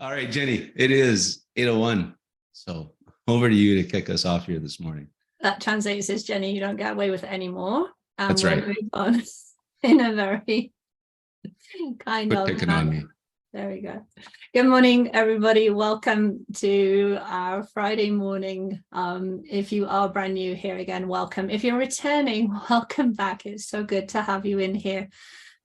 All right, Jenny, it is 8:01. So over to you to kick us off here this morning. That translates as Jenny, you don't get away with it anymore. That's we'll right. Move on in a very kind Quit of picking on me. There we go. Good morning, everybody. Welcome to our Friday morning. If you are brand new here again, welcome. If you're returning, welcome back. It's so good to have you in here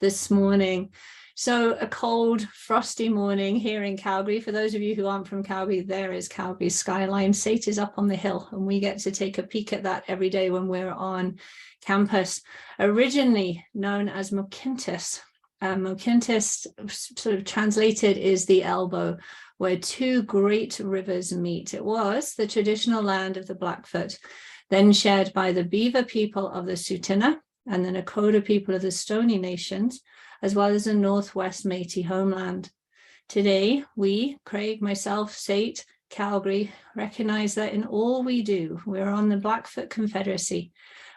this morning. So a cold, frosty morning here in Calgary. For those of you who aren't from Calgary, there is Calgary's skyline. SAIT is up on the hill, and we get to take a peek at that every day when we're on campus. Originally known as Mokyntas. Mokyntas, sort of translated, is the elbow, where two great rivers meet. It was the traditional land of the Blackfoot, then shared by the Beaver people of the Tsuut'ina and the Nakota people of the Stoney Nations, as well as the Northwest Métis homeland. Today, we, Craig, myself, SAIT, Calgary, recognize that in all we do, we're on the Blackfoot Confederacy,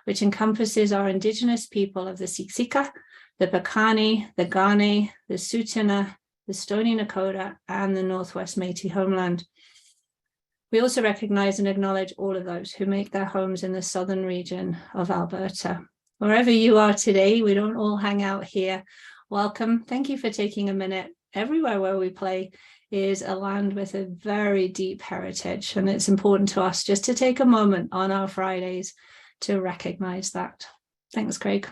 which encompasses our Indigenous people of the Siksika, the Piikani, the Kainai, the Tsuut'ina, the Stoney Nakota, and the Northwest Métis homeland. We also recognize and acknowledge all of those who make their homes in the southern region of Alberta. Wherever you are today, we don't all hang out here. Welcome. Thank you for taking a minute. Everywhere where we play is a land with a very deep heritage, and it's important to us just to take a moment on our Fridays to recognize that. Thanks, Craig.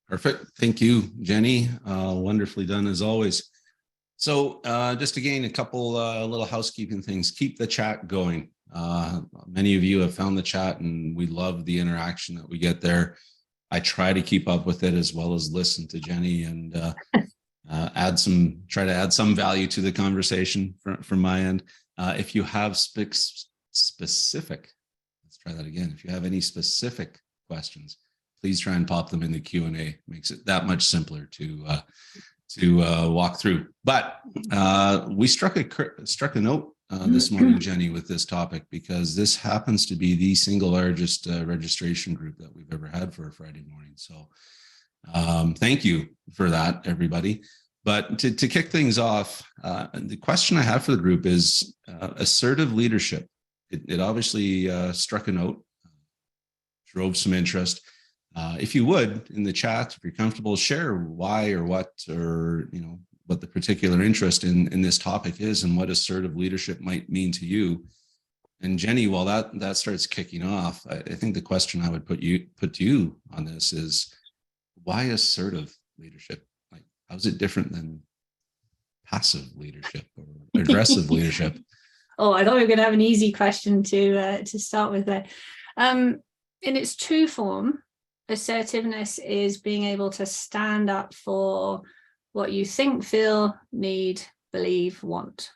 Perfect. Thank you, Jenny. Wonderfully done as always. So just again, a couple little housekeeping things. Keep the chat going. Many of you have found the chat, and we love the interaction that we get there. I try to keep up with it as well as listen to Jenny and try to add some value to the conversation from my end. If you have specific, let's try that again. If you have any specific questions, please try and pop them in the Q&A. Makes it that much simpler to walk through. But we struck a note this morning, Jenny, with this topic, because this happens to be the single largest registration group that we've ever had for a Friday morning. So thank you for that, everybody. But to kick things off, the question I have for the group is assertive leadership. It obviously struck a note, drove some interest. If you would, in the chat, if you're comfortable, share why or what, or what the particular interest in this topic is and what assertive leadership might mean to you. And Jenny, while that starts kicking off, I think the question I would put to you on this is, why assertive leadership? Like, how's it different than passive leadership or aggressive leadership? Oh, I thought we were going to have an easy question to start with there. In its true form, assertiveness is being able to stand up for what you think, feel, need, believe, want.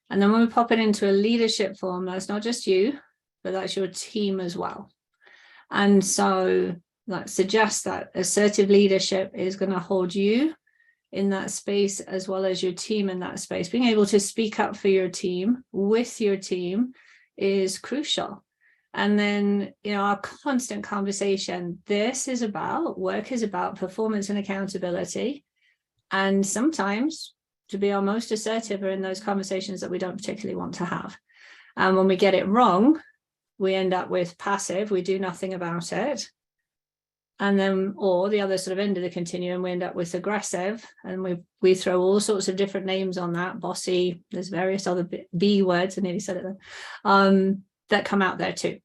And then when we pop it into a leadership form, that's not just you, but that's your team as well. And so that suggests that assertive leadership is going to hold you in that space as well as your team in that space. Being able to speak up for your team, with your team, is crucial. And then, our constant conversation, work is about performance and accountability. And sometimes, to be our most assertive, are in those conversations that we don't particularly want to have. And when we get it wrong, we end up with passive, we do nothing about it. And then, or the other sort of end of the continuum, we end up with aggressive, and we throw all sorts of different names on that, bossy, there's various other B words, I nearly said it then, that come out there too.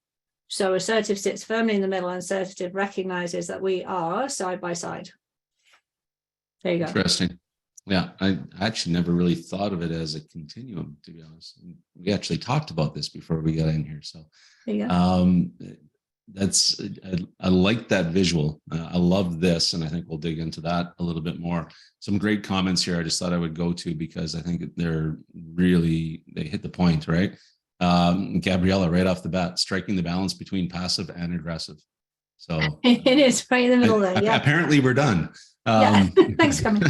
So assertive sits firmly in the middle, and assertive recognizes that we are side by side. There you go. Interesting. Yeah, I actually never really thought of it as a continuum, to be honest. We actually talked about this before we got in here. So there you go. I like that visual. I love this, and I think we'll dig into that a little bit more. Some great comments here I just thought I would go to, because I think they hit the point, right? Gabriella, right off the bat, striking the balance between passive and aggressive. So it is right in the middle there. Yeah. Apparently we're done. Thanks for coming.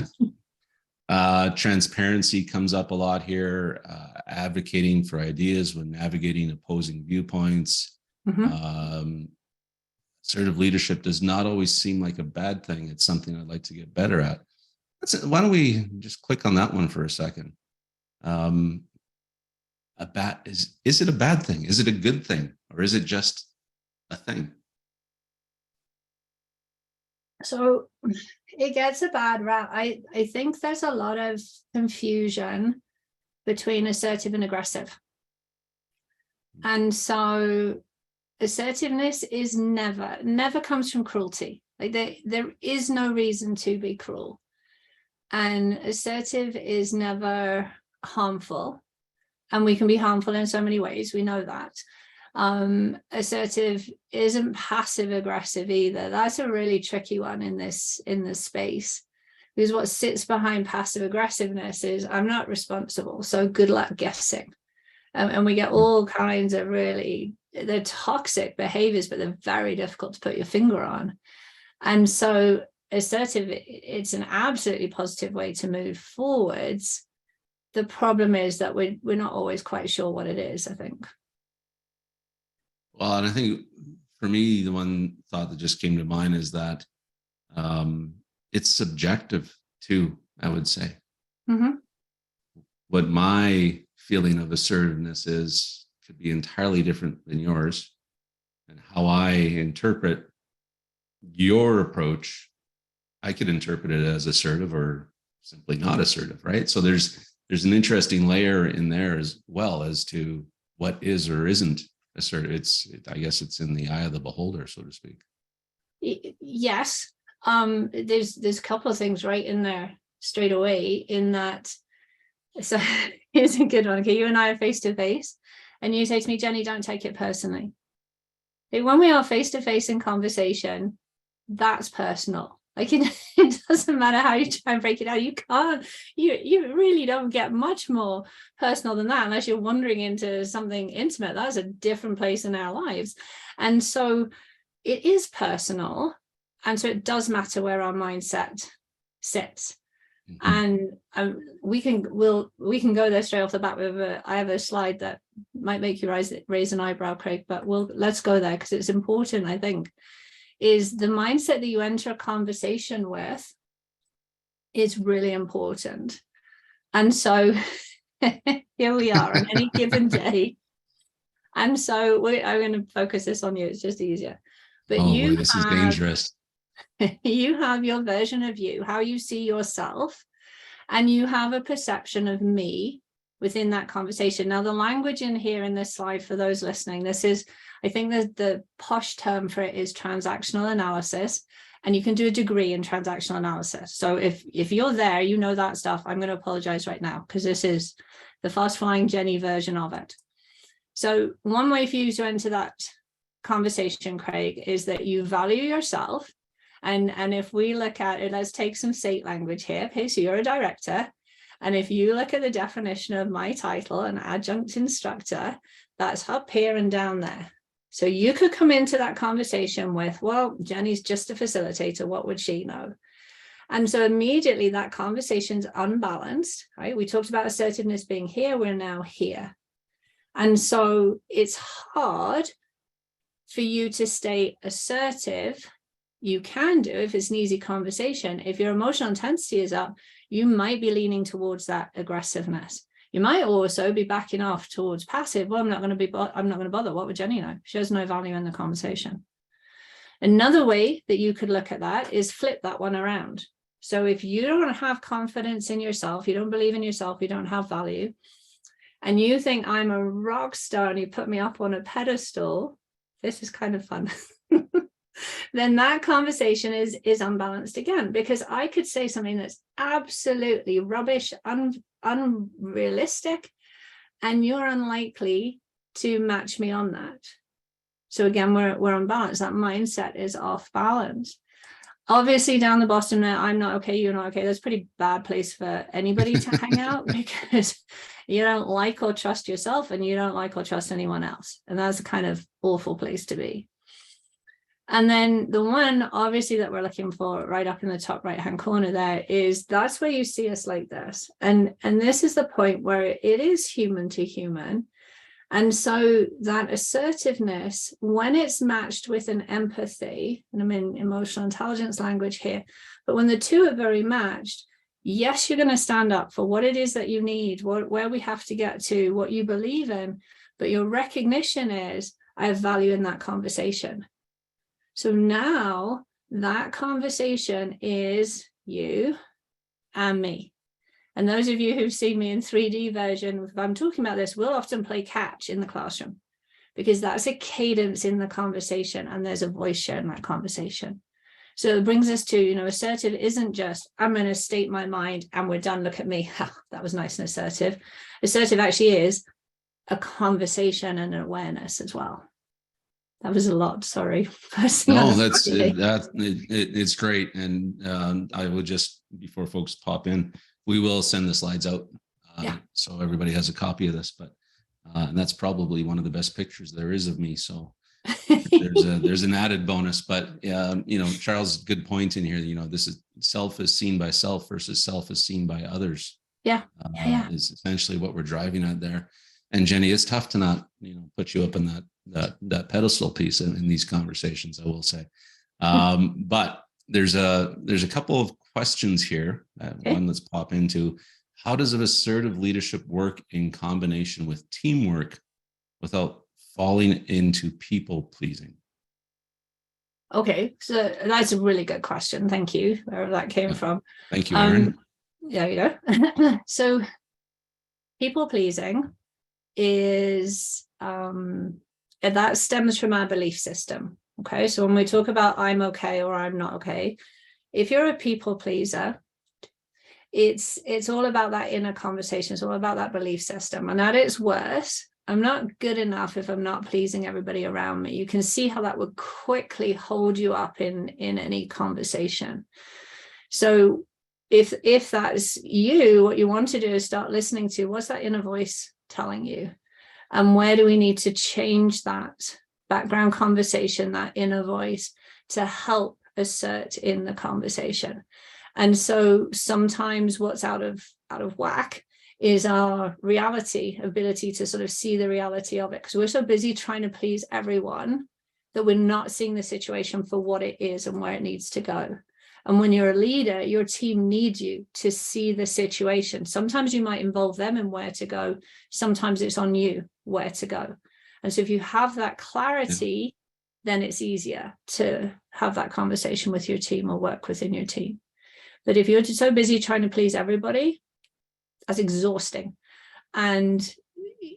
Transparency comes up a lot here. Advocating for ideas when navigating opposing viewpoints. Assertive leadership does not always seem like a bad thing. It's something I'd like to get better at. Why don't we just click on that one for a second? Is it a bad thing? Is it a good thing? Or is it just a thing? So it gets a bad rap. I think there's a lot of confusion between assertive and aggressive. And so assertiveness is never comes from cruelty. Like there is no reason to be cruel. And assertive is never harmful. And we can be harmful in so many ways. We know that. Assertive isn't passive aggressive either. That's a really tricky one in this space, because what sits behind passive aggressiveness is I'm not responsible, so good luck guessing. And we get all kinds of they're toxic behaviors, but they're very difficult to put your finger on. And so assertive, it's an absolutely positive way to move forwards. The problem is that we're not always quite sure what it is, I think. Well, and I think for me, the one thought that just came to mind is that it's subjective too, I would say. Mm-hmm. What my feeling of assertiveness is could be entirely different than yours. And how I interpret your approach, I could interpret it as assertive or simply not assertive, right? So there's an interesting layer in there as well as to what is or isn't assertive. I guess it's in the eye of the beholder, so to speak. Yes. There's a couple of things right in there straight away in that. So here's a good one. Okay, you and I are face to face, and you say to me, Jenny, don't take it personally. When we are face to face in conversation, that's personal. Like it doesn't matter how you try and break it out. You can't. You really don't get much more personal than that unless you're wandering into something intimate. That's a different place in our lives, and so it is personal, and so it does matter where our mindset sits. Mm-hmm. And we can go there straight off the bat with I have a slide that might make you raise an eyebrow, Craig, but let's go there because it's important. I think is the mindset that you enter a conversation with is really important. And so here we are on any given day. And so I'm going to focus this on you. It's just easier. But this is dangerous. You have your version of you, how you see yourself, and you have a perception of me within that conversation. Now, the language in here in this slide, for those listening, this is, I think the posh term for it is transactional analysis, and you can do a degree in transactional analysis. So if you're there, you know that stuff, I'm going to apologize right now because this is the fast flying Jenny version of it. So one way for you to enter that conversation, Craig, is that you value yourself. And if we look at it, let's take some SATE language here. Okay, so you're a director. And if you look at the definition of my title, an adjunct instructor, that's up here and down there. So you could come into that conversation with, well, Jenny's just a facilitator. What would she know? And so immediately that conversation's unbalanced, right? We talked about assertiveness being here. We're now here. And so it's hard for you to stay assertive. You can do if it's an easy conversation. If your emotional intensity is up, you might be leaning towards that aggressiveness. You might also be backing off towards passive. Well, I'm not going to bother. What would Jenny know? She has no value in the conversation. Another way that you could look at that is flip that one around. So if you don't have confidence in yourself, you don't believe in yourself, you don't have value, and you think I'm a rock star and you put me up on a pedestal, this is kind of fun. Then that conversation is unbalanced again, because I could say something that's absolutely rubbish, unrealistic, and you're unlikely to match me on that. So again, we're unbalanced. That mindset is off balance. Obviously, down the bottom there, I'm not okay, you're not okay. That's a pretty bad place for anybody to hang out because you don't like or trust yourself and you don't like or trust anyone else. And that's a kind of awful place to be. And then the one, obviously, that we're looking for right up in the top right-hand corner there is that's where you see us like this. And this is the point where it is human to human. And so that assertiveness, when it's matched with an empathy, and I'm in emotional intelligence language here, but when the two are very matched, Yes, you're going to stand up for what it is that you need, where we have to get to, what you believe in, but your recognition is, I have value in that conversation. So now that conversation is you and me. And those of you who've seen me in 3D version, if I'm talking about this, we'll often play catch in the classroom, because that's a cadence in the conversation and there's a voice share in that conversation. So it brings us to, assertive isn't just, I'm going to state my mind and we're done, look at me. That was nice and assertive. Assertive actually is a conversation and an awareness as well. That was a lot, sorry. No, it's great. And I will just, before folks pop in, we will send the slides out so everybody has a copy of this, but and that's probably one of the best pictures there is of me. So there's an added bonus, but Charles, good point in here. This is self is seen by self versus self is seen by others. Is essentially what we're driving at there. And Jennie, it's tough to not put you up in that pedestal piece in these conversations, I will say. But there's a couple of questions here. One let's pop into: how does assertive leadership work in combination with teamwork without falling into people pleasing? Okay, so that's a really good question. Thank you, wherever that came from. Thank you, Aaron. So people pleasing is that stems from our belief system. Okay, so when we talk about I'm okay or I'm not okay, if you're a people pleaser, it's all about that inner conversation. It's all about that belief system. And at its worst, I'm not good enough if I'm not pleasing everybody around me. You can see how that would quickly hold you up in any conversation. So if that's you, what you want to do is start listening to what's that inner voice telling you, and where do we need to change that background conversation, that inner voice, to help assert in the conversation. And so sometimes what's out of whack is our reality, ability to sort of see the reality of it, because we're so busy trying to please everyone that we're not seeing the situation for what it is and where it needs to go. And when you're a leader, your team needs you to see the situation. Sometimes you might involve them in where to go. Sometimes it's on you where to go. And so if you have that clarity, then it's easier to have that conversation with your team or work within your team. But if you're so busy trying to please everybody, that's exhausting. And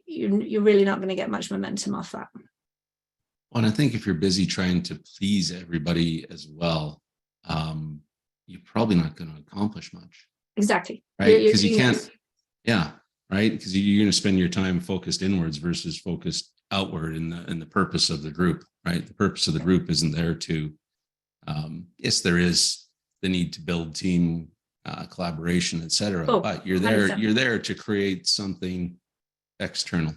you're really not going to get much momentum off that. Well, and I think if you're busy trying to please everybody as well, you're probably not going to accomplish much. Exactly. Right? Because you can't, right? Because you're going to spend your time focused inwards versus focused outward in the purpose of the group, right? The purpose of the group isn't there to, yes, there is the need to build team collaboration, etc. But you're there, 100%. You're there to create something external,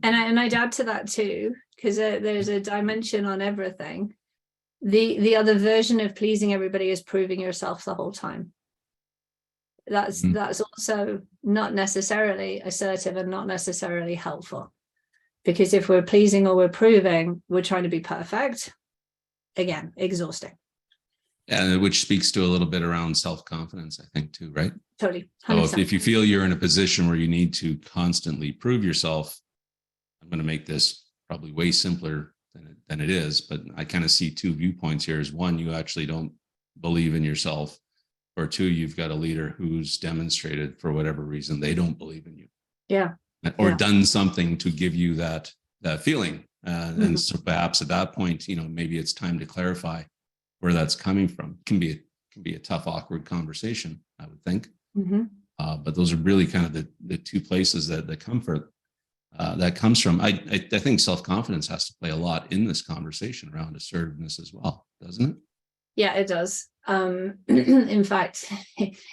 And I'd add to that too, because there's a dimension on everything. The other version of pleasing everybody is proving yourself the whole time. That's also not necessarily assertive and not necessarily helpful, because if we're pleasing or we're proving, we're trying to be perfect. Again, exhausting. Yeah, which speaks to a little bit around self-confidence, I think, too, right? Totally. 100%. So if you feel you're in a position where you need to constantly prove yourself, I'm going to make this probably way simpler than it is, but I kind of see two viewpoints here. Is one, you actually don't believe in yourself, or two, you've got a leader who's demonstrated for whatever reason they don't believe in you. Yeah. Or done something to give you that feeling. And so perhaps at that point, maybe it's time to clarify where that's coming from. It can be a tough, awkward conversation, I would think. But those are really kind of the two places that comes from. I think self-confidence has to play a lot in this conversation around assertiveness as well, doesn't it? Yeah, it does. In fact,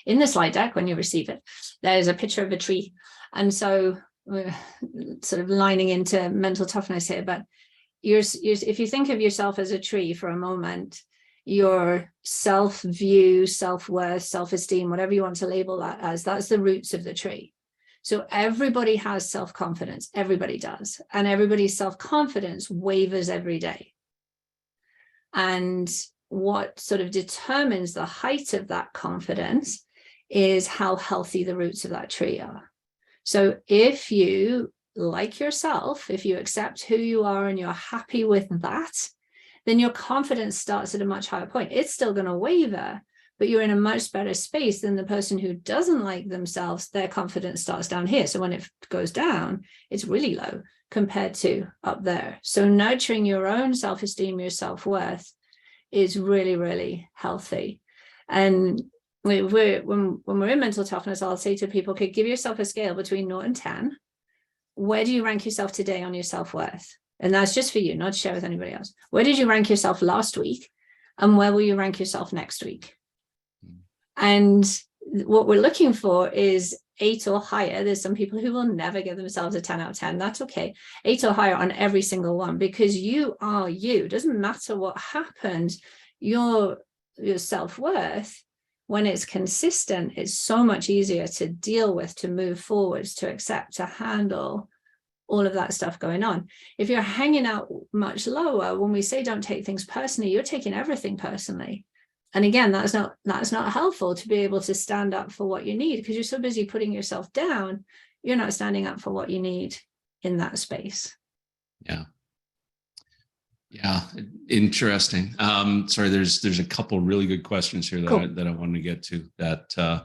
in the slide deck, when you receive it, there's a picture of a tree. And so we're sort of lining into mental toughness here, but if you think of yourself as a tree for a moment, your self-view, self-worth, self-esteem, whatever you want to label that as, that's the roots of the tree. So everybody has self-confidence, everybody does. And everybody's self-confidence wavers every day. And what sort of determines the height of that confidence is how healthy the roots of that tree are. So if you like yourself, if you accept who you are and you're happy with that, then your confidence starts at a much higher point. It's still going to waver, but you're in a much better space than the person who doesn't like themselves. Their confidence starts down here. So when it goes down, it's really low compared to up there. So nurturing your own self-esteem, your self-worth is really, really healthy. And when we're in mental toughness, I'll say to people, okay, give yourself a scale between 0 and 10. Where do you rank yourself today on your self-worth? And that's just for you, not to share with anybody else. Where did you rank yourself last week? And where will you rank yourself next week? And what we're looking for is 8 or higher. There's some people who will never give themselves a 10 out of 10. That's okay. 8 or higher on every single one, because you are you. It doesn't matter what happened. Your self-worth, when it's consistent, is so much easier to deal with, to move forwards, to accept, to handle all of that stuff going on. If you're hanging out much lower, when we say don't take things personally, you're taking everything personally. And again, that's not helpful to be able to stand up for what you need, because you're so busy putting yourself down, you're not standing up for what you need in that space. Yeah, interesting. Sorry, there's a couple really good questions here that Cool. that I wanted to get to. That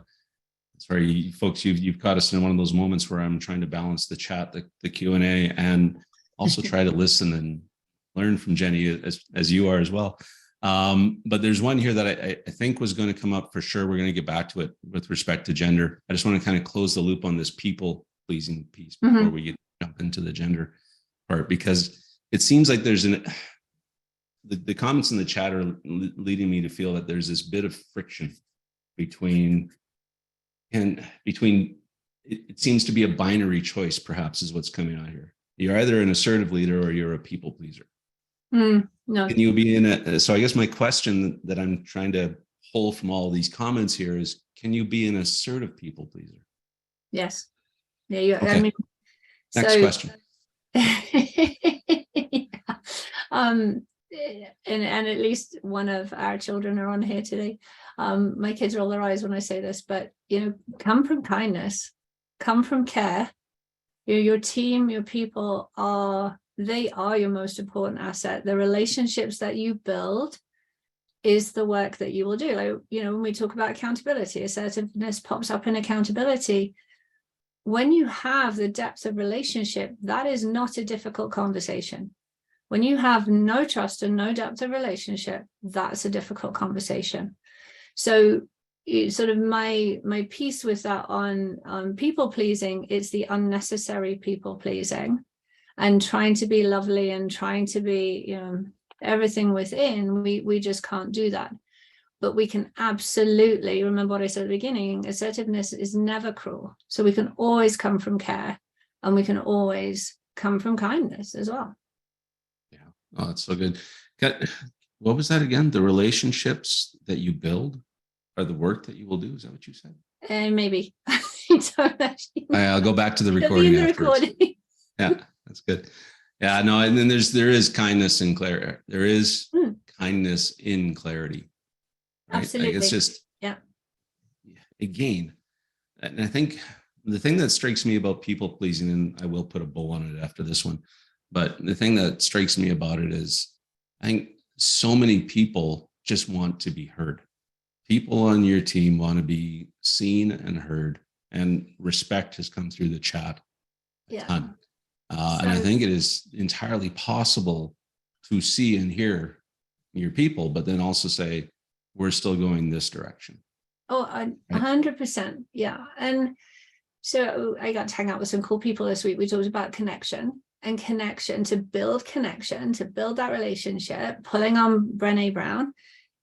sorry, folks, you've caught us in one of those moments where I'm trying to balance the chat, the Q&A, and also try to listen and learn from Jennie as you are as well. But there's one here that I think was going to come up for sure. We're going to get back to it with respect to gender. I just want to kind of close the loop on this people pleasing piece before we jump into the gender part, because it seems like there's the comments in the chat are leading me to feel that there's this bit of friction between it seems to be a binary choice, perhaps, is what's coming out here. You're either an assertive leader or you're a people pleaser. No. Can you be in a, so I guess my question that I'm trying to pull from all these comments here is, can you be an assertive people pleaser? Yes. Yeah. Okay. I mean, Next question. And at least one of our children are on here today. My kids roll their eyes when I say this, but come from kindness, come from care. Your team, your people they are your most important asset. The relationships that you build is the work that you will do. Like, when we talk about accountability, assertiveness pops up in accountability. When you have the depth of relationship, that is not a difficult conversation. When you have no trust and no depth of relationship, that's a difficult conversation. So sort of my piece with that on people pleasing, it's the unnecessary people pleasing and trying to be lovely and trying to be, everything within. We just can't do that. But we can absolutely, remember what I said at the beginning, assertiveness is never cruel. So we can always come from care, and we can always come from kindness as well. Yeah, oh, that's so good. What was that again? The relationships that you build are the work that you will do. Is that what you said? Maybe. I'll go back to the recording afterwards. Yeah, that's good. Yeah, no, and then there is kindness in clarity. There is kindness in clarity. Right? Absolutely. Like it's just, again, and I think the thing that strikes me about people pleasing, and I will put a bow on it after this one, but the thing that strikes me about it is, I think so many people just want to be heard. People on your team want to be seen and heard, and respect has come through the chat a ton. And I think it is entirely possible to see and hear your people, but then also say, we're still going this direction. Oh, 100%. Yeah. And so I got to hang out with some cool people this week. We talked about connection, to build that relationship. Pulling on Brené Brown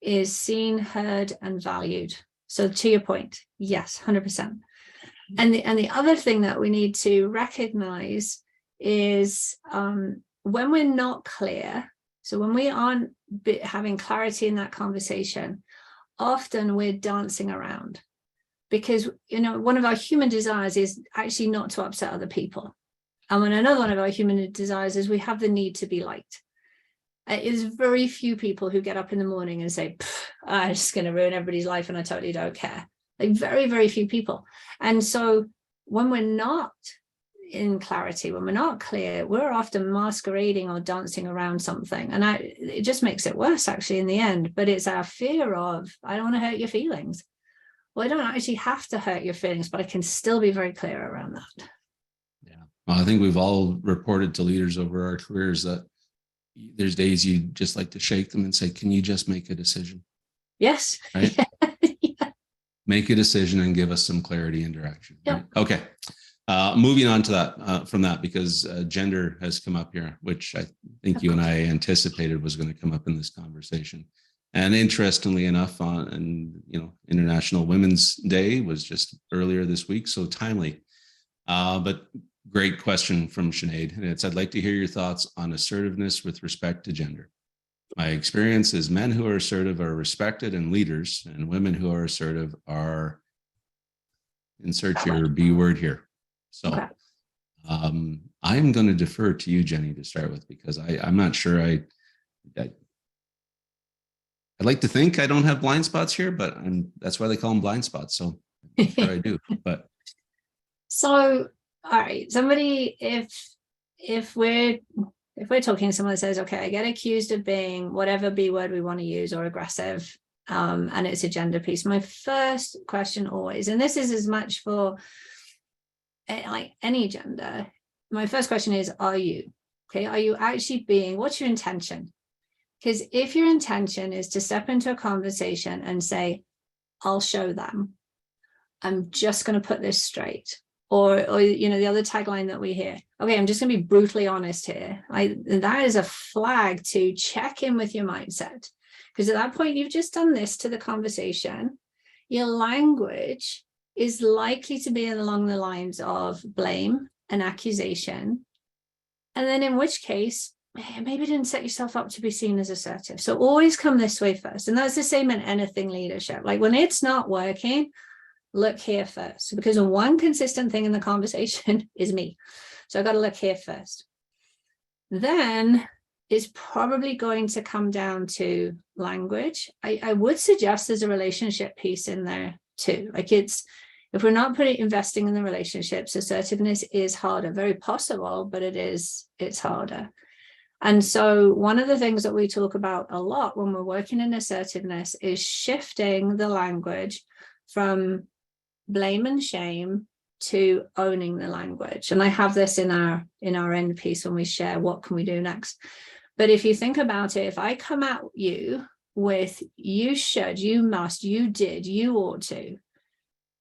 is seen, heard, and valued. So to your point, yes, 100%. And the other thing that we need to recognize is when we're not clear, so when we aren't having clarity in that conversation, often we're dancing around, because one of our human desires is actually not to upset other people. And when another one of our human desires is we have the need to be liked. It is very few people who get up in the morning and say, I'm just going to ruin everybody's life and I totally don't care. Like very, very few people. And so when we're not in clarity, when we're not clear, we're often masquerading or dancing around something. And it just makes it worse actually in the end. But it's our fear of, I don't want to hurt your feelings. Well, I don't actually have to hurt your feelings, but I can still be very clear around that. Yeah. Well, I think we've all reported to leaders over our careers that there's days you just like to shake them and say, can you just make a decision? Yes. Right. Yeah. Make a decision and give us some clarity and direction. Right? Yeah. Okay. Moving on to that, from that, because gender has come up here, which I think you and I anticipated was going to come up in this conversation. And interestingly enough, International Women's Day was just earlier this week, so timely. But great question from Sinead. And it's, I'd like to hear your thoughts on assertiveness with respect to gender. My experience is men who are assertive are respected and leaders, and women who are assertive are, insert your B word here. So okay. I'm going to defer to you, Jennie, to start with, because I'm not sure I'd like to think I don't have blind spots here, but that's why they call them blind spots. So I'm sure I do. But so, all right, somebody, if we're talking to someone that says, okay, I get accused of being whatever B word we want to use or aggressive, and it's a gender piece, my first question always, and this is as much for like any gender, my first question is, are you actually being, what's your intention? Because if your intention is to step into a conversation and say, I'll show them, I'm just going to put this straight. Or the other tagline that we hear, okay, I'm just going to be brutally honest here. That is a flag to check in with your mindset. Because at that point, you've just done this to the conversation. Your language is likely to be along the lines of blame and accusation. And then in which case, maybe didn't set yourself up to be seen as assertive. So always come this way first. And that's the same in anything leadership. Like when it's not working, look here first, because one consistent thing in the conversation is me. So I've got to look here first. Then it's probably going to come down to language. I would suggest there's a relationship piece in there too. Like if we're not investing in the relationships, assertiveness is harder, very possible, but it's harder. And so one of the things that we talk about a lot when we're working in assertiveness is shifting the language from blame and shame to owning the language. And I have this in our end piece when we share what can we do next. But if you think about it, if I come at you with you should, you must, you did, you ought to,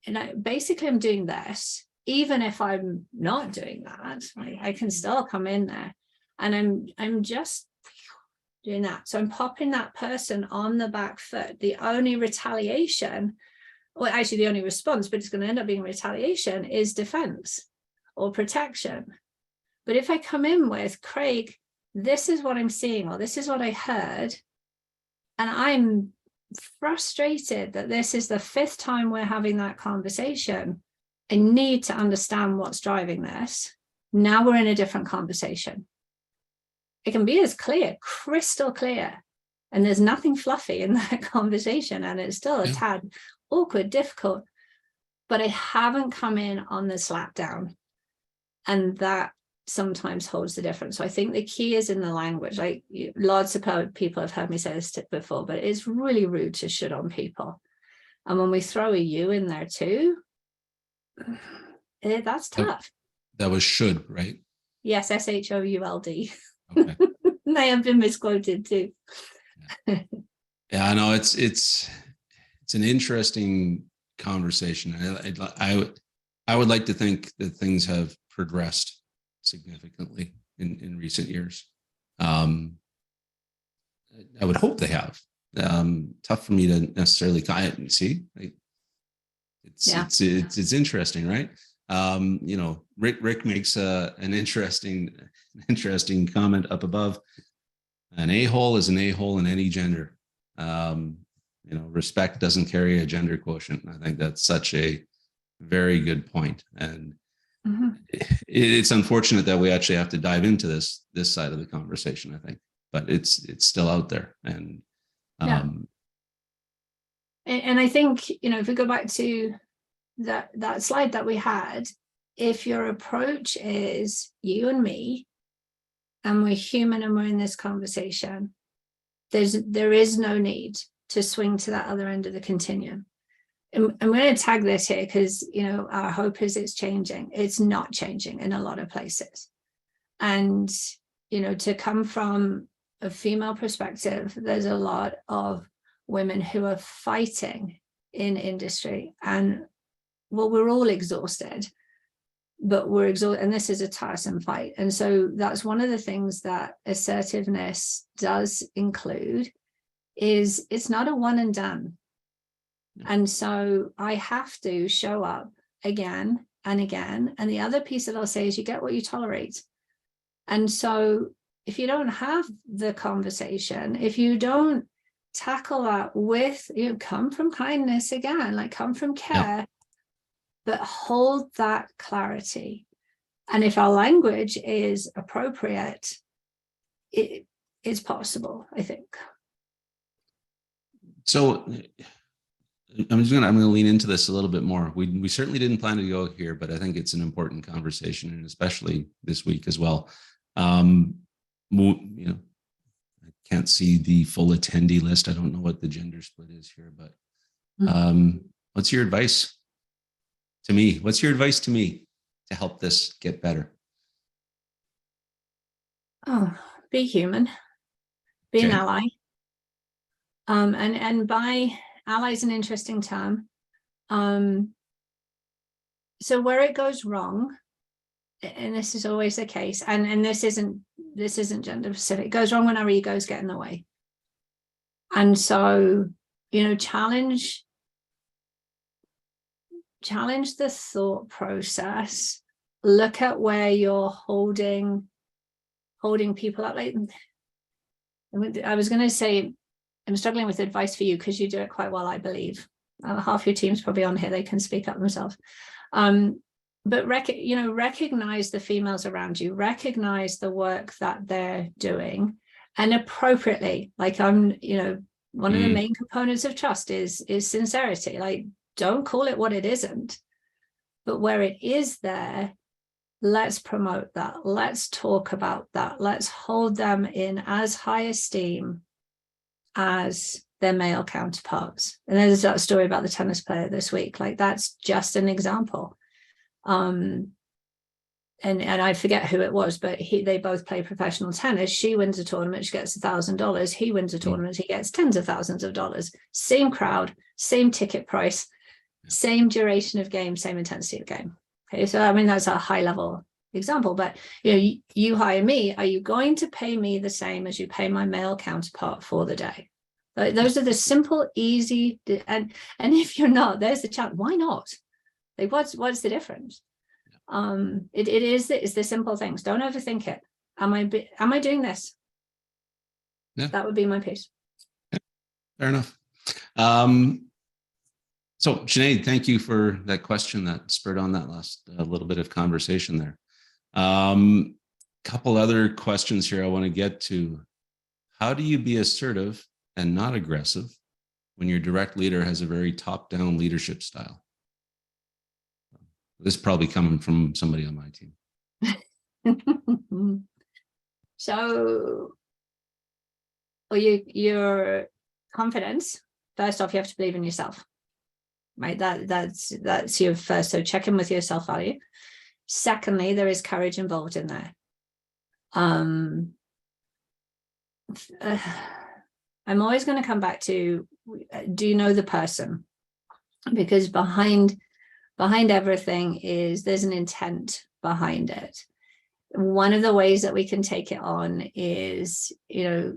and basically I'm doing this, even if I'm not doing that, I can still come in there and I'm just doing that. So I'm popping that person on the back foot. The only retaliation, or actually the only response, but it's going to end up being retaliation, is defense or protection. But if I come in with, Craig, this is what I'm seeing, or this is what I heard, and I'm frustrated that this is the 5th time we're having that conversation, I need to understand what's driving this. Now we're in a different conversation. It can be as clear, crystal clear, and there's nothing fluffy in that conversation, and it's still a tad awkward, difficult, but I haven't come in on the slap down, and that sometimes holds the difference. So I think the key is in the language. Like lots of people have heard me say this before, but it's really rude to should on people, and when we throw a you in there too, that's tough. That was should, right? Yes, should. Okay. They have been misquoted too. Yeah, I know it's an interesting conversation. I would like to think that things have progressed significantly in recent years. I would hope they have. Tough for me to necessarily see. It's interesting, right? Rick makes an interesting comment up above. An a-hole is an a-hole in any gender. Respect doesn't carry a gender quotient. I think that's such a very good point. And it's unfortunate that we actually have to dive into this side of the conversation, I think. but it's still out there. And and I think, if we go back to that slide that we had, if your approach is you and me, and we're human and we're in this conversation, there is no need to swing to that other end of the continuum. And I'm going to tag this here because, our hope is it's changing. It's not changing in a lot of places. And, to come from a female perspective, there's a lot of women who are fighting in industry, and well, we're all exhausted, but we're exhausted, and this is a tiresome fight. And so that's one of the things that assertiveness does include, is it's not a one and done. And so I have to show up again and again. And the other piece that I'll say is you get what you tolerate. And so if you don't have the conversation, if you don't tackle that with, come from kindness again, like come from care, but hold that clarity. And if our language is appropriate, it's possible, I think. So I'm going to lean into this a little bit more. We certainly didn't plan to go here, but I think it's an important conversation, and especially this week as well. I can't see the full attendee list. I don't know what the gender split is here, but what's your advice to me? What's your advice to me to help this get better? Oh, be human, be an ally. And by ally is an interesting term. So where it goes wrong, and this is always the case, and this isn't gender specific, it goes wrong when our egos get in the way. And so, challenge the thought process. Look at where you're holding people up. Like, I was going to say, I'm struggling with advice for you because you do it quite well, I believe. Half your team's probably on here; they can speak up themselves. But recognize the females around you, recognize the work that they're doing, and appropriately. Like one of the main components of trust is sincerity. Like, don't call it what it isn't, but where it is there, let's promote that. Let's talk about that. Let's hold them in as high esteem as their male counterparts. And there's that story about the tennis player this week. Like, that's just an example. And I forget who it was, but they both play professional tennis. She wins a tournament, she gets $1,000. He wins a tournament, he gets tens of thousands of dollars. Same crowd, same ticket price, same duration of game, same intensity of game. Okay, so that's a high level example, but you hire me. Are you going to pay me the same as you pay my male counterpart for the day? Those are the simple, easy, and if you're not, there's the challenge. Why not? Like, what's the difference? It's the simple things. Don't overthink it. Am I doing this? Yeah. That would be my piece. Yeah, fair enough. So Sinead, thank you for that question that spurred on that last little bit of conversation there. Couple other questions here I want to get to. How do you be assertive and not aggressive when your direct leader has a very top-down leadership style? This is probably coming from somebody on my team. So, your confidence, first off, you have to believe in yourself, right? That's your first. So check in with your self-value. Secondly, there is courage involved in there. I'm always going to come back to, do you know the person? Because behind everything there's an intent behind it. One of the ways that we can take it on is, all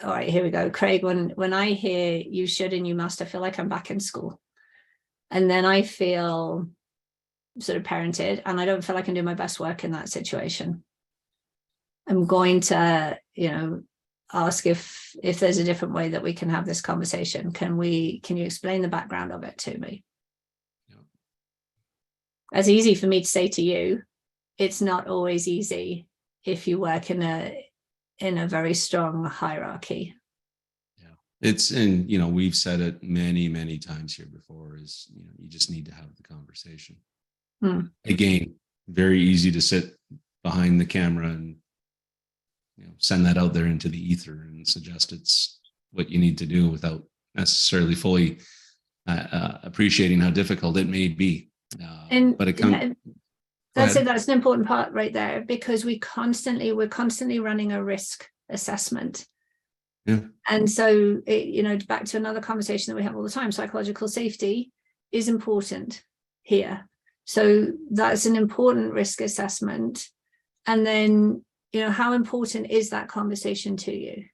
right, here we go. Craig, when I hear you should and you must, I feel like I'm back in school. And then I feel sort of parented, and I don't feel I can do my best work in that situation. I'm going to, ask if there's a different way that we can have this conversation. Can you explain the background of it to me? That's easy for me to say to you. It's not always easy if you work in in a very strong hierarchy. Yeah, it's, and we've said it many, many times here before, is you just need to have the conversation. Again, very easy to sit behind the camera and send that out there into the ether and suggest it's what you need to do without necessarily fully appreciating how difficult it may be. But it comes. That's an important part right there, because we're constantly running a risk assessment. Yeah. And so, back to another conversation that we have all the time, psychological safety is important here. So that's an important risk assessment. And then, how important is that conversation to you?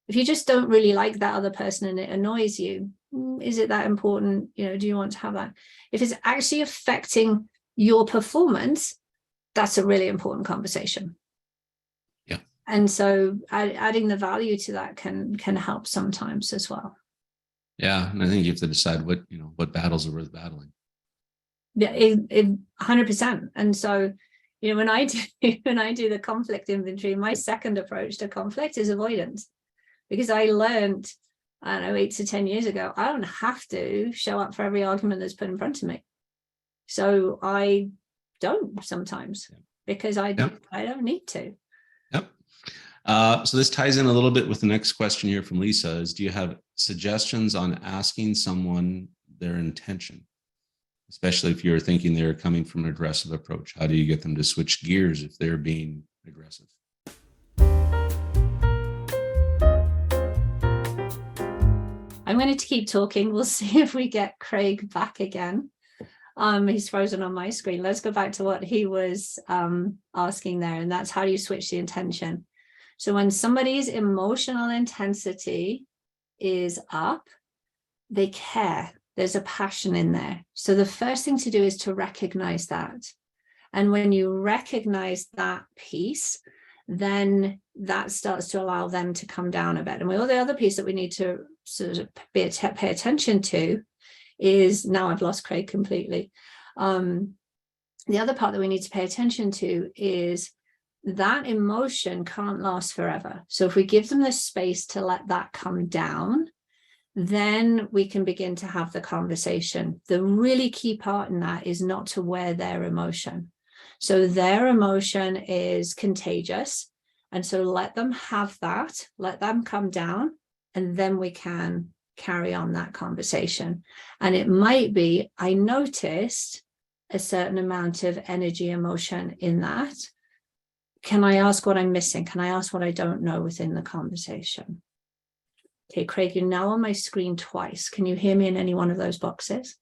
If you just don't really like that other person and it annoys you, is it that important? Do you want to have that? If it's actually affecting your performance, that's a really important conversation. Yeah. And so adding the value to that can help sometimes as well. Yeah. And I think you have to decide what battles are worth battling. Yeah, 100%. And so, when I do the conflict inventory, my second approach to conflict is avoidance, because I learned, I don't know, 8 to 10 years ago, I don't have to show up for every argument that's put in front of me. So I don't sometimes, because I don't need to. Yep. So this ties in a little bit with the next question here from Lisa, is do you have suggestions on asking someone their intention? Especially if you're thinking they're coming from an aggressive approach. How do you get them to switch gears if they're being aggressive? I'm going to keep talking. We'll see if we get Craig back again. He's frozen on my screen. Let's go back to what he was asking there, and that's how do you switch the intention? So when somebody's emotional intensity is up, they care. There's a passion in there. So the first thing to do is to recognize that. And when you recognize that piece, then that starts to allow them to come down a bit. And the other piece that we need to sort of pay attention to is, now I've lost Craig completely. The other part that we need to pay attention to is that emotion can't last forever. So if we give them the space to let that come down, then we can begin to have the conversation. The really key part in that is not to wear their emotion. So their emotion is contagious. And so let them have that, let them come down, and then we can carry on that conversation. And it might be, I noticed a certain amount of energy, emotion in that. Can I ask what I'm missing? Can I ask what I don't know within the conversation? Okay, Craig, you're now on my screen twice. Can you hear me in any one of those boxes?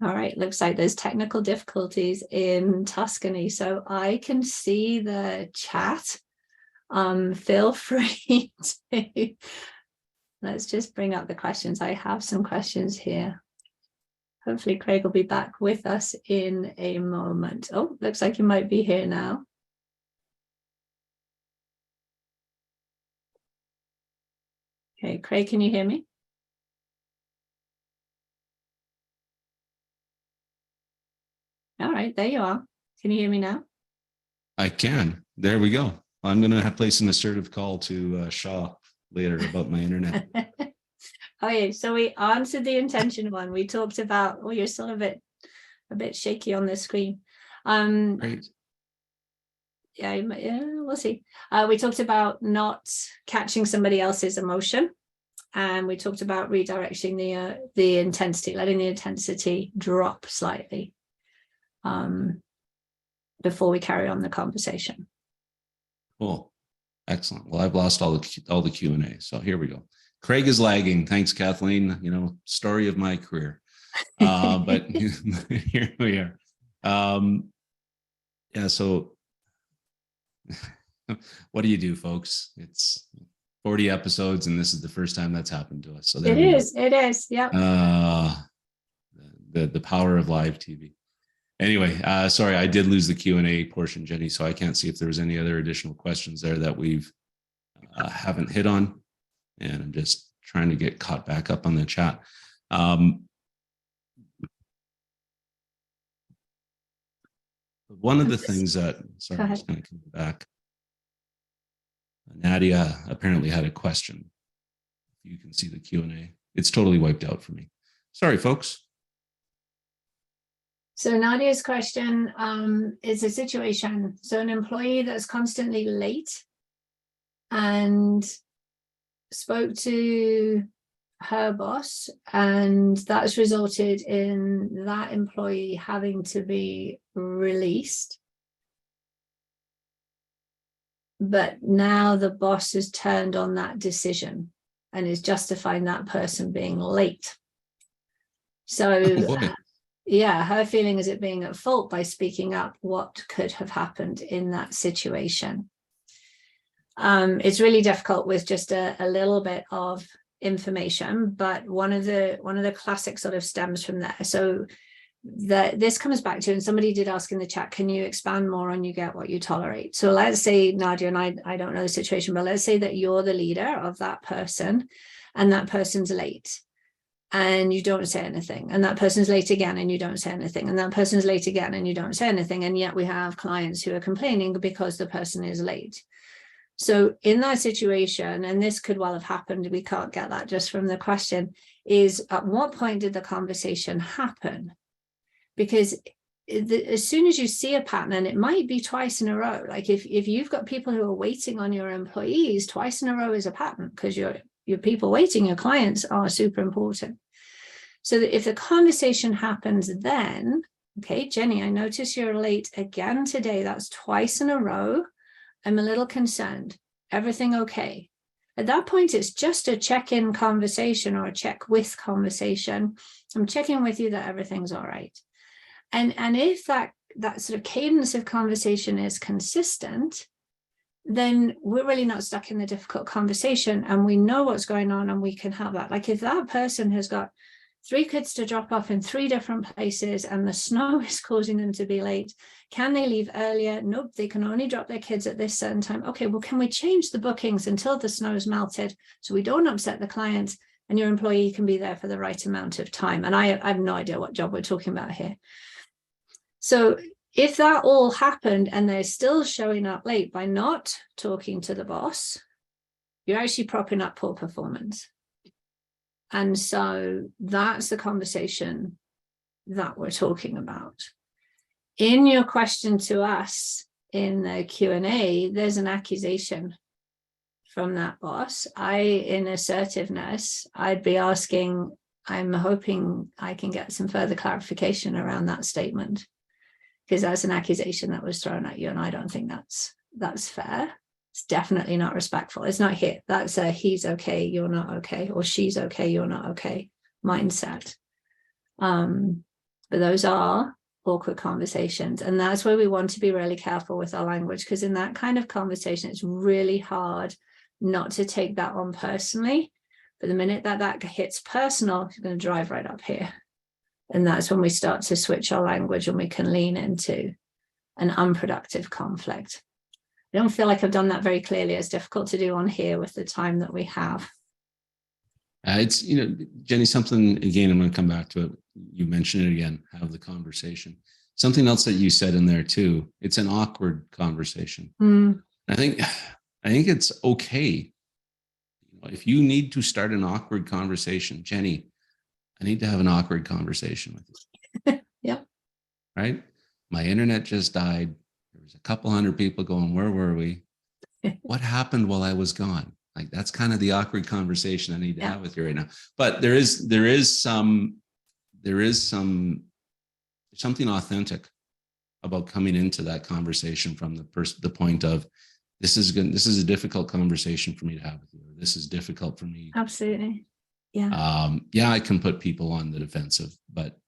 All right, looks like there's technical difficulties in Tuscany. So I can see the chat. Feel free to, let's just bring up the questions. I have some questions here. Hopefully Craig will be back with us in a moment. Oh, looks like he might be here now. Okay, Craig, can you hear me? All right, there you are. Can you hear me now? I can. There we go. I'm going to place an assertive call to Shaw later about my internet. Okay, so we answered the intention one. We talked about, oh, you're still a bit shaky on the screen. Great. Yeah, we'll see. We talked about not catching somebody else's emotion, and we talked about redirecting the intensity, letting the intensity drop slightly before we carry on the conversation. Cool. Excellent. Well, I've lost all the Q&A, so here we go. Craig is lagging. Thanks, Kathleen. Story of my career. But here we are. Yeah, so what do you do, folks? It's 40 episodes, and this is the first time that's happened to us. So there it is. Yeah. The power of live TV. Anyway, sorry, I did lose the Q&A portion, Jenny, so I can't see if there was any other additional questions there that we've haven't hit on. And I'm just trying to get caught back up on the chat. One of the things that, sorry, I'm just going to come back. Nadia apparently had a question. You can see the Q&A. It's totally wiped out for me. Sorry, folks. So Nadia's question is a situation. So an employee that's constantly late and spoke to her boss, and that's resulted in that employee having to be released. But now the boss has turned on that decision and is justifying that person being late. So yeah, her feeling is it being at fault by speaking up what could have happened in that situation. It's really difficult with just a little bit of information, but one of the classic sort of stems from there. So this comes back to, and somebody did ask in the chat, can you expand more on you get what you tolerate? So let's say, Nadia, and I don't know the situation, but let's say that you're the leader of that person and that person's late and you don't say anything, and that person's late again and you don't say anything, and that person's late again and you don't say anything, and yet we have clients who are complaining because the person is late. So in that situation, and this could well have happened, we can't get that just from the question, is at what point did the conversation happen? Because as soon as you see a pattern, and it might be twice in a row, like if you've got people who are waiting on your employees, twice in a row is a pattern, because your people waiting, your clients are super important. So that if the conversation happens then, okay, Jenny, I notice you're late again today. That's twice in a row. I'm a little concerned. Everything okay? At that point, it's just a check-in conversation or a check-with conversation. I'm checking with you that everything's all right. And if that sort of cadence of conversation is consistent, then we're really not stuck in the difficult conversation, and we know what's going on, and we can have that. Like if that person has got 3 kids to drop off in 3 different places and the snow is causing them to be late, can they leave earlier? Nope, they can only drop their kids at this certain time. Okay, well, can we change the bookings until the snow's melted so we don't upset the client and your employee can be there for the right amount of time? And I have no idea what job we're talking about here. So if that all happened and they're still showing up late by not talking to the boss, you're actually propping up poor performance. And so that's the conversation that we're talking about. In your question to us in the Q&A, there's an accusation from that boss. In assertiveness, I'd be asking, I'm hoping I can get some further clarification around that statement, because that's an accusation that was thrown at you, and I don't think that's fair. It's definitely not respectful. It's not here. That's a he's okay, you're not okay, or she's okay, you're not okay mindset. But those are awkward conversations, and that's where we want to be really careful with our language, because in that kind of conversation, it's really hard not to take that on personally. But the minute that hits personal, it's going to drive right up here. And that's when we start to switch our language and we can lean into an unproductive conflict. I don't feel like I've done that very clearly. It's difficult to do on here with the time that we have. It's, Jenny, something, again, I'm going to come back to it. You mentioned it again, have the conversation. Something else that you said in there too, it's an awkward conversation. I think it's okay. If you need to start an awkward conversation, Jenny, I need to have an awkward conversation with you. Yeah. Right? My internet just died. There was a couple hundred people going, where were we? What happened while I was gone? Like, that's kind of the awkward conversation I need to have with you right now. But there is something authentic about coming into that conversation from the point of, this is a difficult conversation for me to have with you. This is difficult for me. Absolutely. Yeah. I can put people on the defensive, but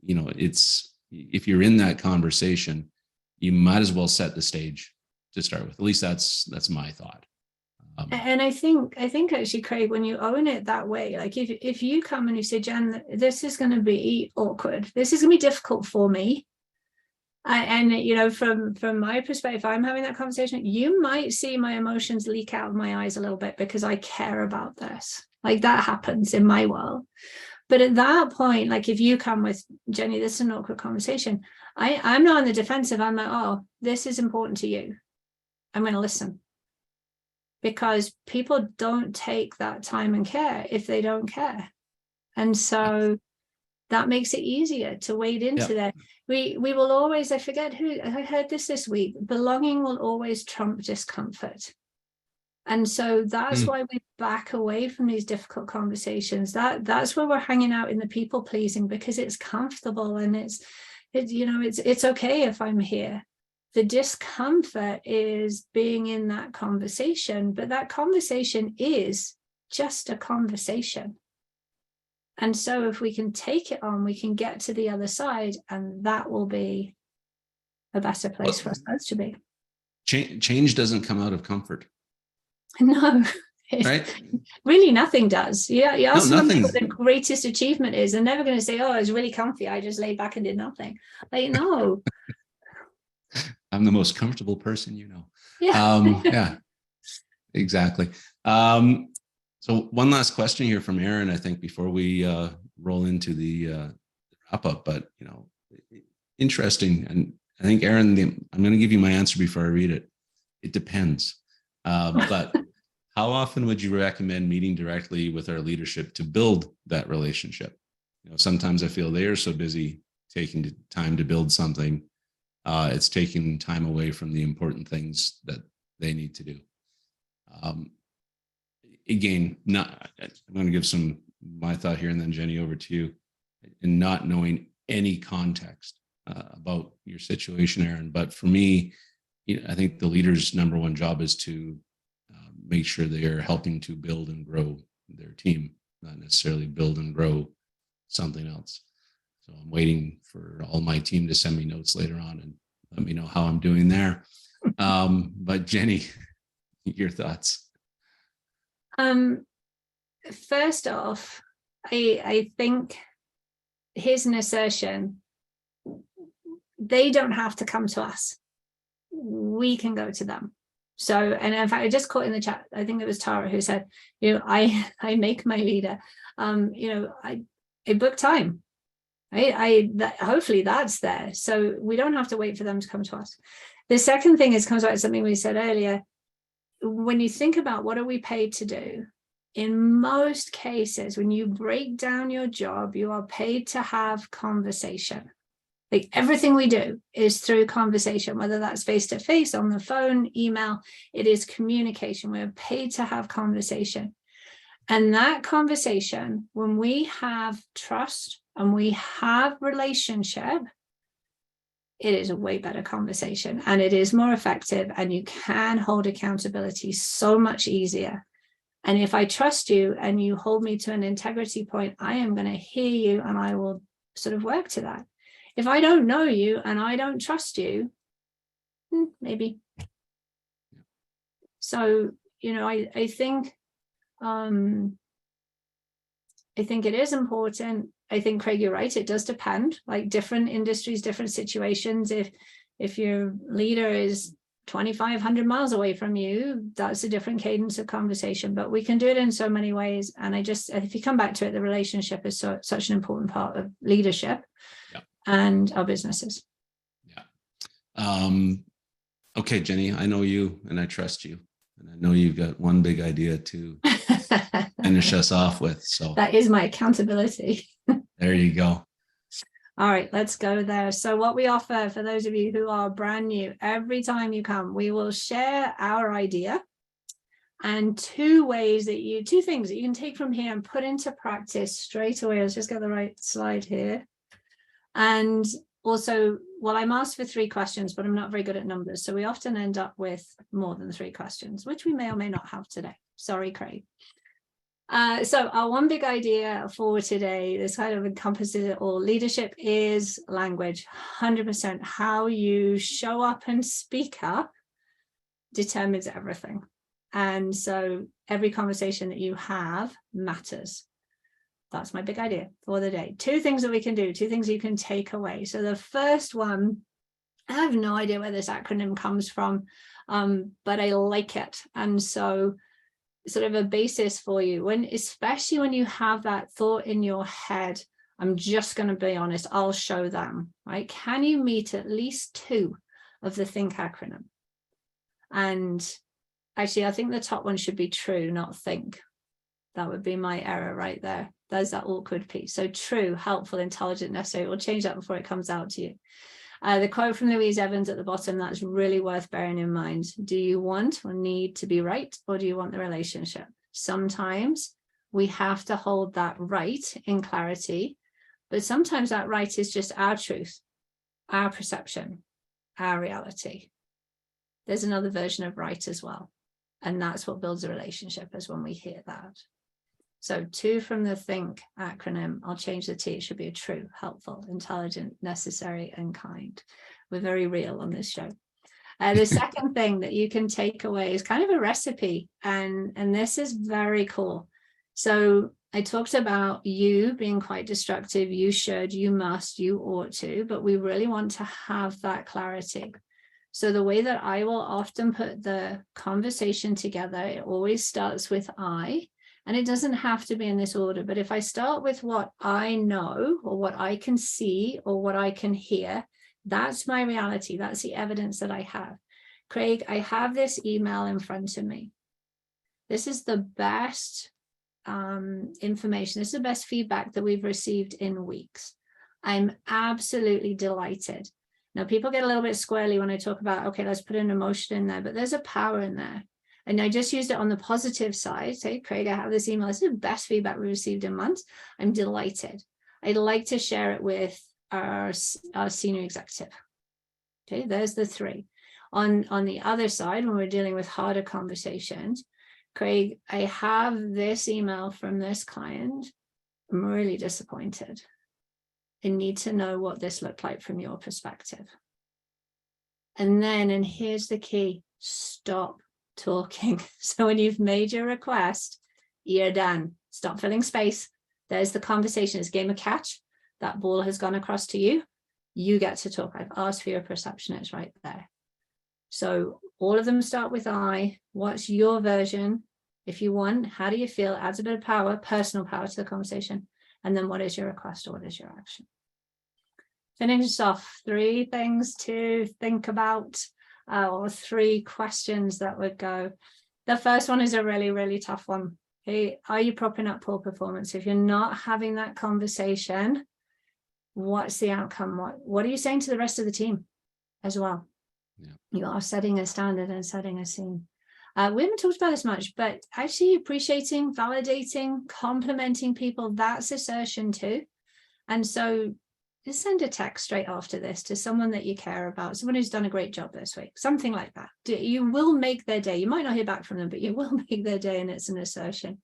it's, if you're in that conversation, you might as well set the stage to start with. At least that's my thought. And I think actually, Craig, when you own it that way, like if you come and you say, Jen, this is going to be awkward, this is going to be difficult for me, and from my perspective, I'm having that conversation, you might see my emotions leak out of my eyes a little bit because I care about this. Like, that happens in my world. But at that point, like if you come with, Jenny, this is an awkward conversation, I'm not on the defensive. I'm like, oh, this is important to you. I'm going to listen. Because people don't take that time and care if they don't care. And so that makes it easier to wade into that. We will always, I forget who, I heard this week, belonging will always trump discomfort. And so that's why we back away from these difficult conversations. That's where we're hanging out in the people pleasing, because it's comfortable and it's okay if I'm here. The discomfort is being in that conversation, but that conversation is just a conversation. And so if we can take it on, we can get to the other side, and that will be a better place for us both to be. Change doesn't come out of comfort. No, right? Really nothing does. Yeah, you ask them what the greatest achievement is, they're never going to say, oh, it was really comfy, I just laid back and did nothing. Like, no. I'm the most comfortable person you know. Yeah. Yeah, exactly. So one last question here from Aaron, I think, before we roll into the wrap up, but interesting. And I think, Aaron, I'm going to give you my answer before I read it. It depends. But how often would you recommend meeting directly with our leadership to build that relationship? Sometimes I feel they are so busy taking the time to build something. It's taking time away from the important things that they need to do. Again, I'm going to give my thought here, and then Jenny, over to you. In not knowing any context about your situation, Aaron, but for me, I think the leader's number one job is to make sure they are helping to build and grow their team, not necessarily build and grow something else. So I'm waiting for all my team to send me notes later on and let me know how I'm doing there. But Jenny, your thoughts? First off, I think here's an assertion. They don't have to come to us. We can go to them. So, and in fact, I just caught in the chat, I think it was Tara who said, I make my leader, I book time. Hopefully that's there. So we don't have to wait for them to come to us. The second thing comes back to something we said earlier. When you think about what are we paid to do, in most cases, when you break down your job, you are paid to have conversation. Like everything we do is through conversation, whether that's face-to-face, on the phone, email, it is communication. We're paid to have conversation. And that conversation, when we have trust and we have relationship, it is a way better conversation and it is more effective, and you can hold accountability so much easier. And if I trust you and you hold me to an integrity point, I am going to hear you and I will sort of work to that. If I don't know you and I don't trust you, maybe. So, I think it is important. I think, Craig, you're right. It does depend, like different industries, different situations. If your leader is 2,500 miles away from you, that's a different cadence of conversation, but we can do it in so many ways. And if you come back to it, the relationship is such an important part of leadership. Yeah. And our businesses. Yeah. Okay, Jenny, I know you and I trust you. And I know you've got one big idea to finish us off with. So that is my accountability. There you go. All right, let's go there. So what we offer for those of you who are brand new, every time you come, we will share our idea and two things that you can take from here and put into practice straight away. Let's just get the right slide here. And also, I'm asked for 3 questions, but I'm not very good at numbers. So we often end up with more than 3 questions, which we may or may not have today. Sorry, Craig. So our one big idea for today, this kind of encompasses it all. Leadership is language, 100%. How you show up and speak up determines everything. And so every conversation that you have matters. That's my big idea for the day. 2 things that we can do, 2 things you can take away. So the first one, I have no idea where this acronym comes from, but I like it. And so sort of a basis for you, especially when you have that thought in your head, I'm just going to be honest, I'll show them, right? Can you meet at least 2 of the think acronym? And actually, I think the top one should be true, not think. That would be my error right there. There's that awkward piece. So true, helpful, intelligent, necessary. We'll change that before it comes out to you. The quote from Louise Evans at the bottom, that's really worth bearing in mind. Do you want or need to be right, or do you want the relationship? Sometimes we have to hold that right in clarity, but sometimes that right is just our truth, our perception, our reality. There's another version of right as well. And that's what builds a relationship, is when we hear that. So 2 from the think acronym, I'll change the T, it should be a true, helpful, intelligent, necessary, and kind. We're very real on this show. The second thing that you can take away is kind of a recipe, and this is very cool. So I talked about you being quite destructive, you should, you must, you ought to, but we really want to have that clarity. So the way that I will often put the conversation together, it always starts with I, and it doesn't have to be in this order, but if I start with what I know, or what I can see, or what I can hear, that's my reality. That's the evidence that I have. Craig, I have this email in front of me. This is the best information. This is the best feedback that we've received in weeks. I'm absolutely delighted. Now, people get a little bit squirrely when I talk about, okay, let's put an emotion in there, but there's a power in there. And I just used it on the positive side. Say, Craig, I have this email. This is the best feedback we received in months. I'm delighted. I'd like to share it with our senior executive. Okay, there's the 3. On the other side, when we're dealing with harder conversations, Craig, I have this email from this client. I'm really disappointed. I need to know what this looked like from your perspective. And then, and here's the key, stop talking. So when you've made your request, you're done. Stop filling space. There's the conversation. It's a game of catch. That ball has gone across to you. You get to talk. I've asked for your perception. It's right there. So all of them start with I. What's your version? If you want, how do you feel? Adds a bit of power, personal power to the conversation. And then what is your request, or what is your action? Finish off 3 things to think about, or 3 questions that would go. The first one is a really, really tough one. Okay, are you propping up poor performance? If you're not having that conversation, what's the outcome? What are you saying to the rest of the team as well? Yeah. You are setting a standard and setting a scene. We haven't talked about this much, but actually appreciating, validating, complimenting people, that's assertion too. And so just send a text straight after this to someone that you care about, someone who's done a great job this week, something like that. You will make their day. You might not hear back from them, but you will make their day, and it's an assertion.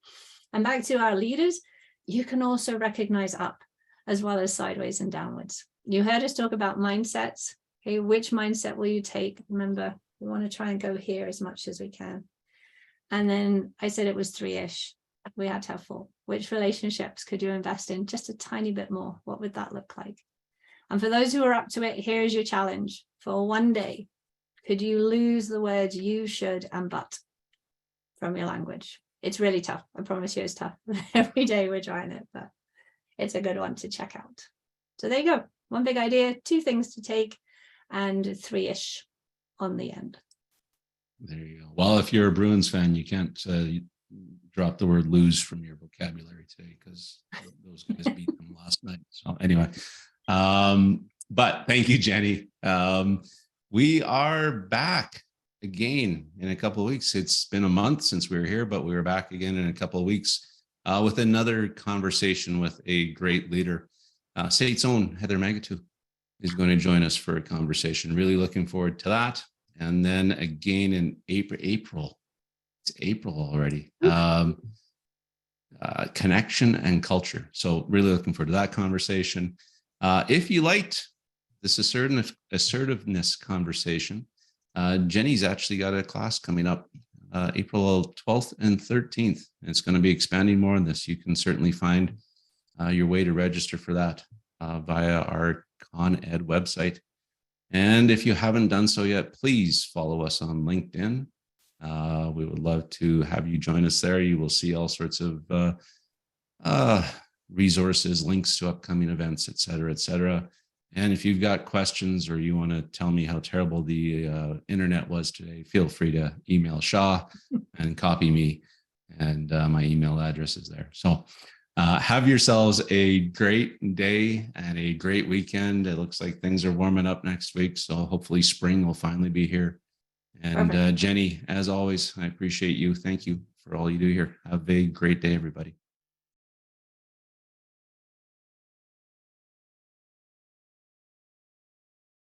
And back to our leaders, you can also recognize up as well as sideways and downwards. You heard us talk about mindsets. Okay, which mindset will you take? Remember, we want to try and go here as much as we can. And then I said it was 3-ish. We had to have 4. Which relationships could you invest in just a tiny bit more? What would that look like? And for those who are up to it, here's your challenge. For one day, could you lose the words you, should, and but from your language? It's really tough. I promise you it's tough. Every day we're trying it, but it's a good one to check out. So there you go. 1 big idea, 2 things to take, and 3-ish on the end. There you go. Well, if you're a Bruins fan, you can't drop the word lose from your vocabulary today, because those guys beat them last night. So anyway, but thank you, Jennie. We are back again in a couple of weeks. It's been a month since we were here, but we were back again in a couple of weeks with another conversation with a great leader. State's own Heather Magatu is going to join us for a conversation. Really looking forward to that. And then again in April, it's April already, connection and culture. So really looking forward to that conversation. If you liked this assertiveness conversation, Jennie's actually got a class coming up April 12th and 13th. And it's going to be expanding more on this. You can certainly find your way to register for that via our ConEd website. And if you haven't done so yet, please follow us on LinkedIn We would love to have you join us there. You will see all sorts of resources, links to upcoming events, et cetera, et cetera. And if you've got questions or you want to tell me how terrible the internet was today, feel free to email Shaw and copy me. And my email address is there. So have yourselves a great day and a great weekend. It looks like things are warming up next week. So hopefully spring will finally be here. And Jennie, as always, I appreciate you. Thank you for all you do here. Have a great day, everybody.